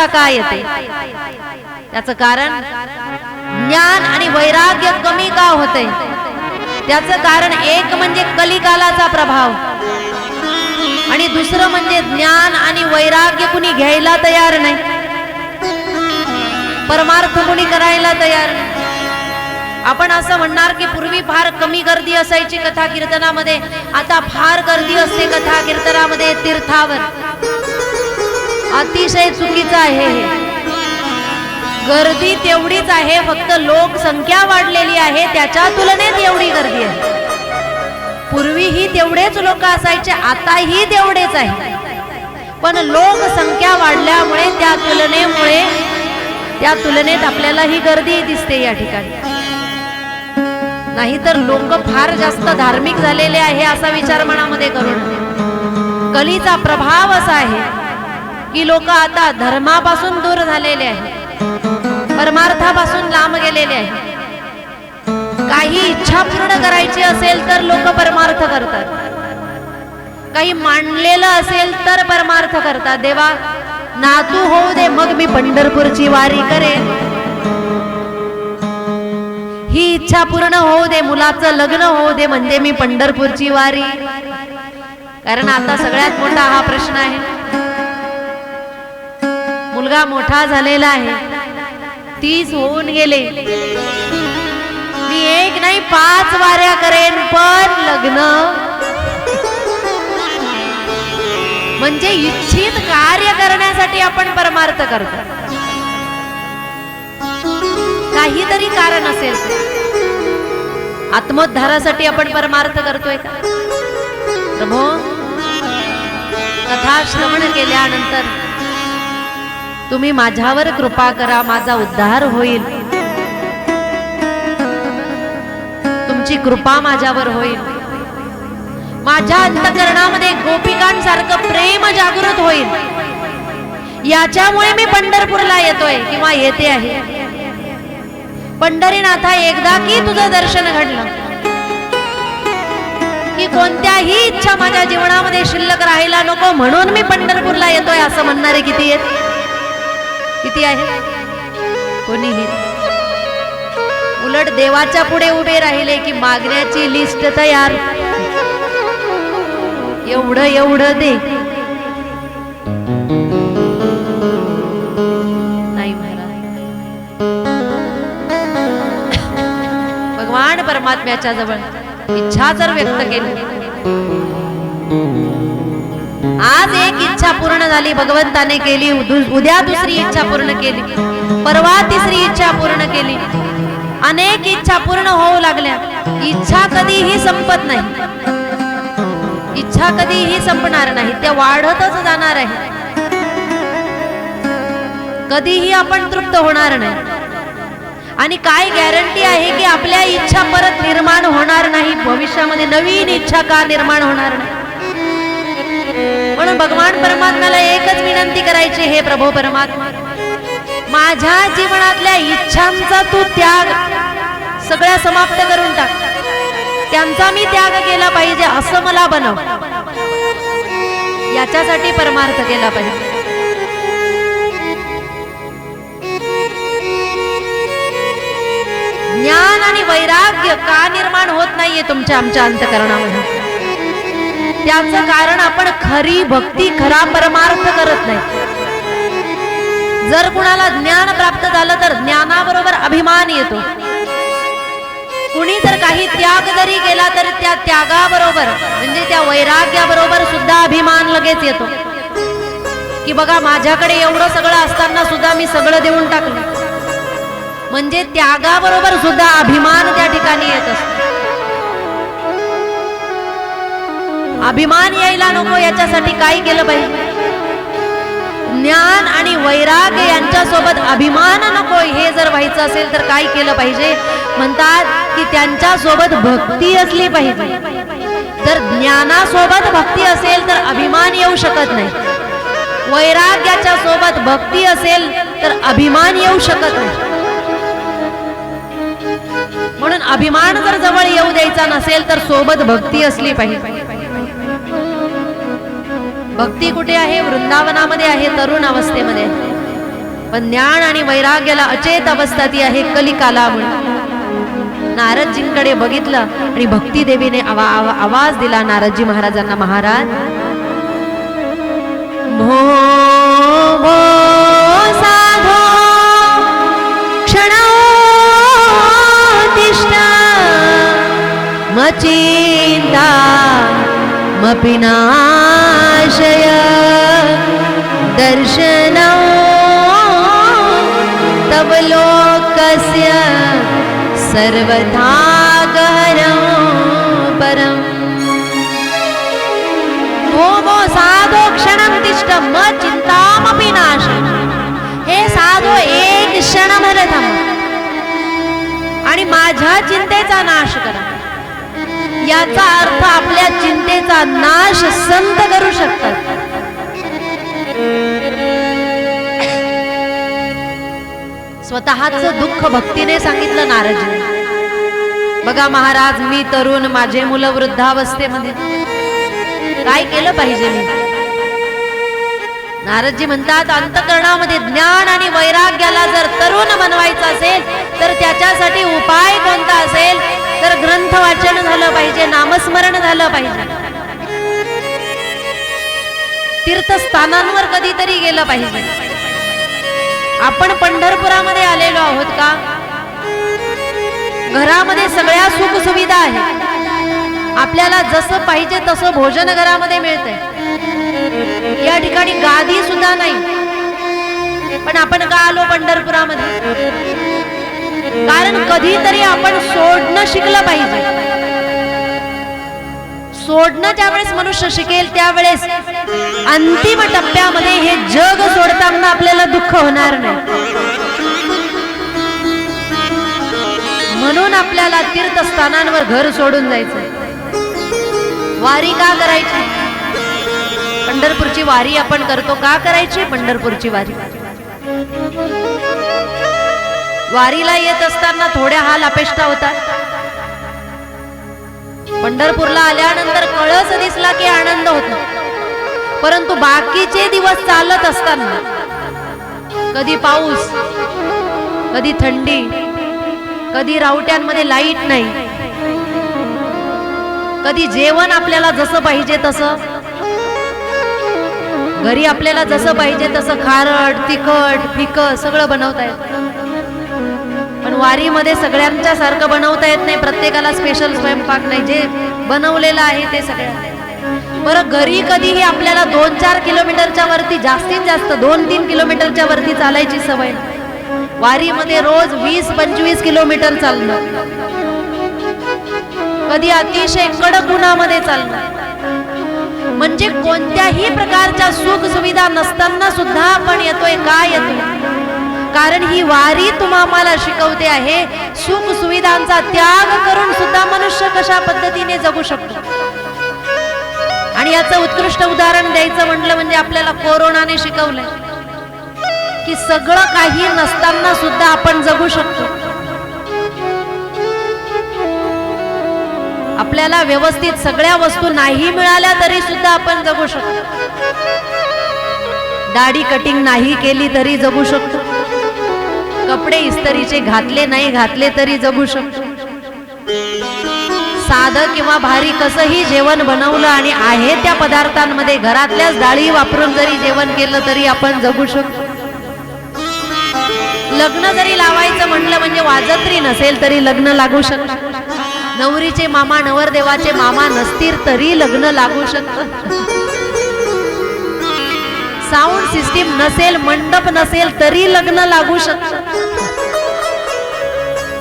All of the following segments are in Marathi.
व्यवस्था का येते? त्याचं कारण ज्ञान आणि वैराग्य कमी का होते? त्याचं कारण एक म्हणजे कलिकालाचा प्रभाव आणि दुसरं म्हणजे ज्ञान आणि वैराग्य कुणी घ्यायला तयार नाही, परमार्थ कुणी करायला तयार नाही. आपण असं म्हणणार की पूर्वी फार कमी गर्दी असायची कथा कीर्तनामध्ये, आता फार गर्दी असते कथा कीर्तनामध्ये तीर्थावर. अतिशय चुकीचं आहे हे. गर्दी तेवढीच आहे, फक्त लोकसंख्या वाढलेली आहे, त्याच्या तुलनेत एवढी गर्दी आहे. पूर्वीही तेवढेच लोक असायचे, आताही तेवढेच आहे, पण लोकसंख्या वाढल्यामुळे त्या तुलनेत आपल्याला ही गर्दी दिसते या ठिकाणी. नाहीतर लोक फार जास्त धार्मिक झालेले आहे असा विचार मनामध्ये करून. कलीचा प्रभाव असा आहे की लोक आता धर्मापासून दूर झालेले आहे, परमार्थापासून लांब गेलेले आहे. काही इच्छा पूर्ण करायची असेल तर लोक परमार्थ करतात, काही मांडलेलं असेल तर परमार्थ करतात. देवा नातू होऊ दे मग मी पंढरपूरची वारी करेन, ही इच्छा पूर्ण होऊ दे, मुलाचं लग्न होऊ दे म्हणजे मी पंढरपूरची वारी. कारण आता सगळ्यात मोठा हा प्रश्न आहे. मुलगा मोठा झालेला आहे, 30 होऊन गेले, मी 1 नाही 5 वाऱ्या करेन, पण लग्न म्हणजे इच्छित कार्य करण्यासाठी आपण परमार्थ करतो. काहीतरी कारण असेल, आत्मोद्धारासाठी आपण परमार्थ करतोय का? प्रभो, कथा श्रवण केल्यानंतर तुम्ही माझ्यावर कृपा करा, माझा उद्धार होईल, तुमची कृपा माझ्यावर होईल, माझ्या अंतःकरणामध्ये गोपिकांसारखं प्रेम जागृत होईल, याच्यामुळे मी पंढरपूरला येतोय किंवा येते आहे. पंढरीनाथा, एकदा की तुझं दर्शन घडलं की कोणत्याही इच्छा माझ्या जीवनामध्ये शिल्लक राहायला नको, म्हणून मी पंढरपूरला येतोय असं म्हणणारे किती आहेत? किती आहे? कोणीही. उलट देवाच्या पुढे उभे राहिले की मागण्याची लिस्ट तयार, एवढं एवढं दे. नाही भगवान परमात्म्याच्या जवळ इच्छा जर व्यक्त केली, आज एक इच्छा पूर्ण झाली भगवंताने केली, उद्या दुसरी इच्छा पूर्ण केली, परवा तिसरी इच्छा पूर्ण केली, अनेक इच्छा पूर्ण होऊ लागल्या. इच्छा कधीही संपत नाही, इच्छा कधीही संपणार नाही, त्या वाढतच जाणार आहे. कधीही आपण तृप्त होणार नाही. आणि काय गॅरंटी आहे की आपल्या इच्छा परत निर्माण होणार नाही, भविष्यामध्ये नवीन इच्छा का निर्माण होणार नाही? म्हणून भगवान परमात्म्याला एकच विनंती करायची, हे प्रभो परमात्मा, माझ्या जीवनातल्या इच्छांचा तू त्याग सगळ्या समाप्त करून टाक, त्यांचा मी त्याग केला पाहिजे असं मला बनव. याच्यासाठी परमार्थ केला पाहिजे. ज्ञान आणि वैराग्य का निर्माण होत नाहीये तुमच्या आमच्या अंतःकरणामध्ये? त्याचं कारण आपण खरी भक्ती, खरा परमार्थ करत नाही. जर कुणाला ज्ञान प्राप्त झालं तर ज्ञानाबरोबर अभिमान येतो. कुणी जर काही त्याग जरी केला तर त्या त्यागाबरोबर म्हणजे त्या वैराग्याबरोबर सुद्धा अभिमान लगेच येतो की बघा माझ्याकडे एवढं सगळं असताना सुद्धा मी सगळं देऊन टाकलं. म्हणजे त्यागाबरोबर सुद्धा अभिमान त्या ठिकाणी येत असतो. अभिमान यायला नको याच्यासाठी काय केलं पाहिजे? ज्ञान आणि वैराग्य यांच्या सोबत अभिमान नको हे जर व्हायचं असेल तर काय केलं पाहिजे? म्हणतात की त्यांच्या सोबत भक्ती असली पाहिजे. जर ज्ञानासोबत भक्ती असेल तर अभिमान येऊ शकत नाही. वैराग्याच्या सोबत भक्ती असेल तर अभिमान येऊ शकत नाही. म्हणून अभिमान जर जवळ येऊ द्यायचा नसेल तर सोबत भक्ती असली पाहिजे. भक्ती कुठे आहे? वृंदावनामध्ये आहे, तरुण अवस्थेमध्ये. पण ज्ञान आणि वैराग्याला अचेत अवस्था ती आहे कलिकालामुळे. नारदजींकडे बघितलं आणि भक्ती देवीने आवाज दिला नारदजी महाराजांना, महाराज भो भो साधो क्षणोत्तिष्ठ मचिन्ता मपि नाशय दर्शनं तव लोकस्य सर्वथा गहनं परम्. भो भो साधो क्षणं तिष्ठ म चिंतामपि नाश. हे साधो एक क्षणभर थांब आणि माझ्या चिंतेचा नाश करा. याचा अर्थ आपल्या चिंतेचा नाश संत करू शकतात. स्वतःच दुःख भक्तीने सांगितलं नारदजी. बघा महाराज, मी तरुण, माझे मुलं वृद्धावस्थेमध्ये, काय केलं पाहिजे मी? नारदजी म्हणतात, अंतःकरणामध्ये ज्ञान आणि वैराग्याला जर तरुण बनवायचं असेल तर त्याच्यासाठी उपाय कोणता असेल तर ग्रंथ वाचन झालं पाहिजे, नामस्मरण झालं पाहिजे, तीर्थस्थानांवर कधीतरी गेलं पाहिजे. आपण पंढरपुरामध्ये आलेलो आहोत का? घरामध्ये सगळ्या सुख सुविधा आहेत, आपल्याला जसं पाहिजे तसं भोजन घरामध्ये मिळतंय. या ठिकाणी गादी सुद्धा नाही, पण आपण का आलो पंढरपुरामध्ये? कारण कधीतरी आपण सोडणं शिकलं पाहिजे. सोडणं ज्यावेळेस मनुष्य शिकेल त्यावेळेस अंतिम टप्प्यामध्ये हे जग सोडताना आपल्याला दुःख होणार नाही. म्हणून आपल्याला तीर्थस्थानांवर घर सोडून जायचं. वारी का करायची? पंढरपूरची वारी आपण करतो का करायची? पंढरपूरची वारी, वारीला येत असताना थोड्या हाल अपेष्टा होतात. पंढरपूरला आल्यानंतर कळस दिसला की आनंद होतो. परंतु बाकीचे दिवस चालत असताना कधी पाऊस, कधी थंडी, कधी रावट्यांमध्ये लाईट नाही, कधी जेवण आपल्याला जसं पाहिजे तसं, घरी आपल्याला जसं पाहिजे तसं खारट, तिखट, फिकं सगळं बनवता येत. पण वारीमध्ये सगळ्यांच्या सारखं बनवता येत नाही, प्रत्येकाला स्पेशल स्वयंपाक नाही, जे बनवलेलं आहे ते सगळं. बरं, घरी कधीही आपल्याला 2-4 किलोमीटरच्या वरती, जास्तीत जास्त 2-3 किलोमीटरच्या वरती चालायची सवय. वारीमध्ये रोज 20-25 किलोमीटर चालणं, कधी अतिशय कडक उन्हामध्ये चालणं, म्हणजे कोणत्याही प्रकारच्या सुख सुविधा नसताना सुद्धा आपण येतोय. का येतोय? कारण ही वारी तुम्हाला शिकवते आहे सुख सुविधांचा त्याग करून सुद्धा मनुष्य कशा पद्धतीने जगू शकतो. आणि याचं उत्कृष्ट उदाहरण द्यायचं म्हटलं म्हणजे आपल्याला कोरोनाने शिकवलंय की सगळं काही नसताना सुद्धा आपण जगू शकतो. आपल्याला व्यवस्थित सगळ्या वस्तू नाही मिळाल्या तरी सुद्धा आपण जगू शकतो. दाढी कटिंग नाही केली तरी जगू शकतो. कपडे इस्त्रीचे घातले नाही घातले तरी जगू शकतो. साधं किंवा भारी कसंही जेवण बनवलं आणि आहे त्या पदार्थांमध्ये घरातल्याच डाळी वापरून जरी जेवण केलं तरी आपण जगू शकतो. लग्न जरी लावायचं म्हटलं म्हणजे वाजत्री नसेल तरी लग्न लागू शकतं. नवरीचे मामा नवरदेवाचे मामा नसतील तरी लग्न लागू शकतं. साऊंड सिस्टीम नसेल, मंडप नसेल तरी लग्न लागू शकतं.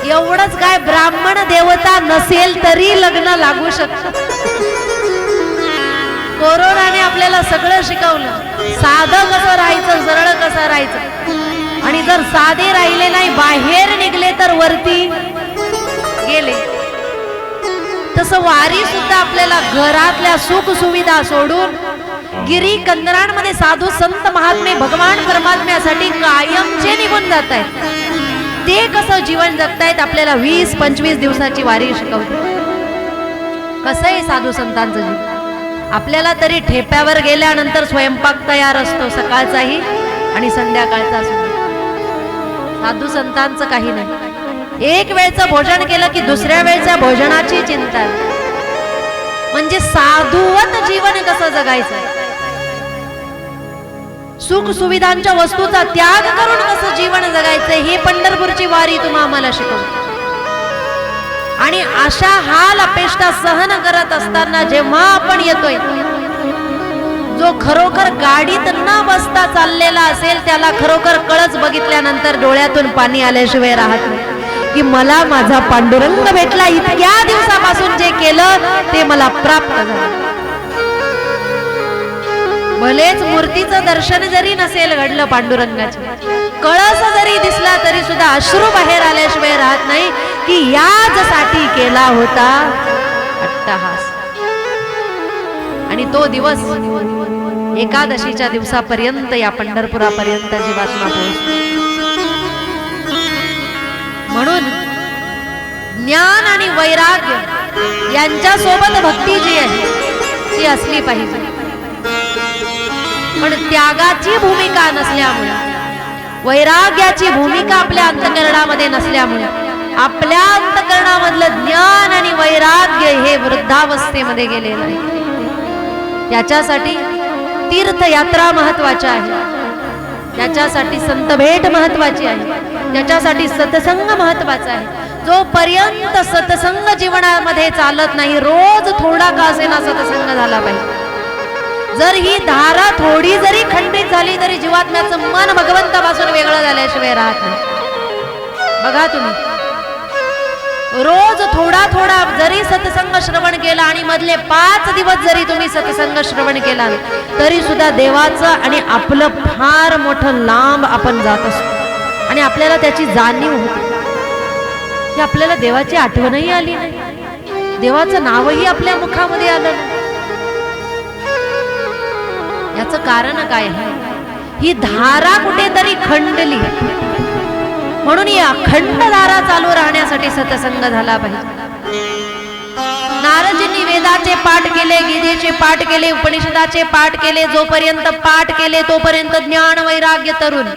एवढंच काय, ब्राह्मण देवता नसेल तरी लग्न लागू शकतं. कोरोनाने आपल्याला सगळं शिकवलं, साधं कसं राहायचं, सरळ कसं राहायचं. आणि जर साधे राहिले नाही, बाहेर निघले तर वरती गेले. तसं वारी सुद्धा आपल्याला घरातल्या सुख सुविधा सोडून गिरी कंदरांमध्ये साधू संत महात्मे भगवान परमात्म्यासाठी कायमचे निघून जात आहेत. ते कसं जीवन जगतायत आपल्याला 20-25 दिवसाची वारी शिकवते. कसं आहे साधू संतांचं जीवन? आपल्याला तरी ठेप्यावर गेल्यानंतर स्वयंपाक तयार असतो, सकाळचाही आणि संध्याकाळचा सुद्धा. साधू संतांचं काही नाही. एक वेळचं भोजन केलं की दुसऱ्या वेळच्या भोजनाची चिंता. म्हणजे साधुवत जीवन कसं जगायचं, सुख सुविधांच्या वस्तूचा त्याग करून कसं जीवन जगायचं, ही पंढरपूरची वारी तुम्हा आम्हाला शिकवते. आणि अशा हाल अपेष्टा सहन करत असताना जेव्हा आपण येतोय, जो खरोखर गाडीत न बसता चाललेला असेल त्याला खरोखर कळच बघितल्यानंतर डोळ्यातून पाणी आल्याशिवाय राहत नाही की मला माझा पांडुरंग भेटला. इतक्या दिवसापासून जे केलं ते मला प्राप्त झालं. भलेच मूर्तीचं दर्शन जरी नसेल घडलं पांडुरंगाचे, कळस जरी दिसला तरी सुद्धा अश्रू बाहेर आल्याशिवाय राहत नाही की याचसाठी केला होता अट्टहास. आणि तो दिवस एकादशीच्या दिवसापर्यंत या पंढरपुरापर्यंत जीवात्मा पोहोचतो. म्हणून ज्ञान आणि वैराग्य यांच्या सोबत भक्ती जी आहे ती असली पाहिजे. पण त्यागाची भूमिका नसल्यामुळे, वैराग्याची भूमिका आपल्या अंतःकरणामध्ये नसल्यामुळे आपल्या अंतःकरणामधलं ज्ञान आणि वैराग्य हे वृद्धावस्थेमध्ये गेलेलं आहे. त्याच्यासाठी तीर्थयात्रा महत्वाच्या आहे, त्याच्यासाठी संतभेट महत्वाची आहे, त्याच्यासाठी सत्संग महत्वाचा आहे. जोपर्यंत सत्संग जीवनामध्ये चालत नाही, रोज थोडा का असेना सत्संग झाला पाहिजे. जर ही धारा थोडी जरी खंडित झाली तरी जीवात्म्याचं मन भगवंतापासून वेगळं झाल्याशिवाय राहत नाही. बघा तुम्ही, रोज थोडा थोडा जरी सत्संग श्रवण केला आणि मधले 5 दिवस जरी तुम्ही सत्संग श्रवण केला तरी सुद्धा देवाचं आणि आपलं फार मोठं लांब आपण जात असतो आणि आपल्याला त्याची जाणीव होते की आपल्याला देवाची आठवणही आली नाही, देवाचं नावही आपल्या मुखामध्ये आलं नाही. याचं कारण काय आहे? ही धारा कुठेतरी खंडली. म्हणून या अखंड धारा चालू राहण्यासाठी सत्संग झाला पाहिजे. नारदजींनी वेदाचे पाठ केले, गीतेचे पाठ केले, उपनिषदाचे पाठ केले. जोपर्यंत पाठ केले तोपर्यंत ज्ञान वैराग्य तरुण.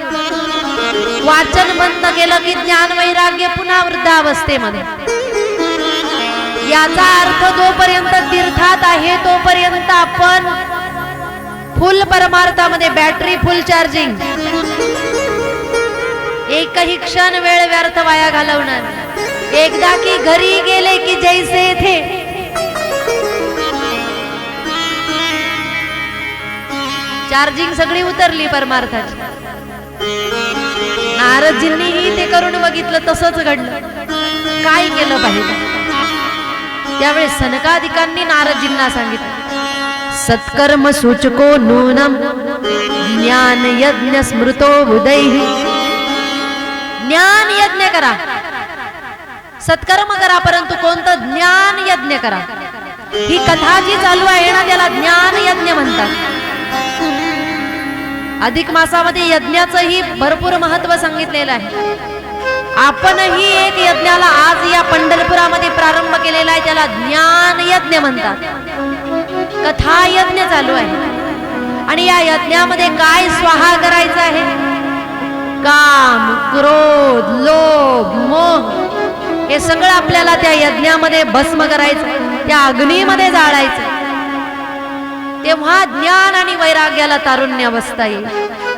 वाचन बंद केलं की ज्ञान वैराग्य पुन्हा वृद्धावस्थेमध्ये. याचा अर्थ जोपर्यंत तीर्थात आहे तोपर्यंत आपण फुल परमार्थामध्ये, बॅटरी फुल चार्जिंग. एकही क्षण वेळ व्यर्थ वाया घालवणार. एकदा की घरी गेले की जैसे थे. चार्जिंग सगळी उतरली परमार्थाची. नारदजींनीही ते करून बघितलं, तसंच घडलं. काय केलं पाहिजे? त्यावेळेस सनकादिकांनी नारदजींना सांगितलं, सत्कर्म सूचको नूनम ज्ञान यज्ञ स्मृतो उदैहि. ज्ञान यज्ञ करा, सत्कर्म करा, परंतु कोणतं ज्ञान यज्ञ करा. ही कथा जी चालू आहे ना त्याला ज्ञान यज्ञ म्हणतात. अधिक मासामध्ये यज्ञाचंही भरपूर महत्व सांगितलेलं आहे. आपणही एक यज्ञाला आज या पंढरपुरामध्ये प्रारंभ केलेला आहे, त्याला ज्ञान यज्ञ म्हणतात. कथा यज्ञ चालू आहे आणि या यज्ञामध्ये काय स्वाहा करायचं आहे? काम, क्रोध, लोभ, मोह हे सगळं आपल्याला त्या यज्ञामध्ये भस्म करायचं, त्या अग्नीमध्ये जाळायचं. तेव्हा ज्ञान आणि वैराग्याला तारुण्य अवस्था येईल.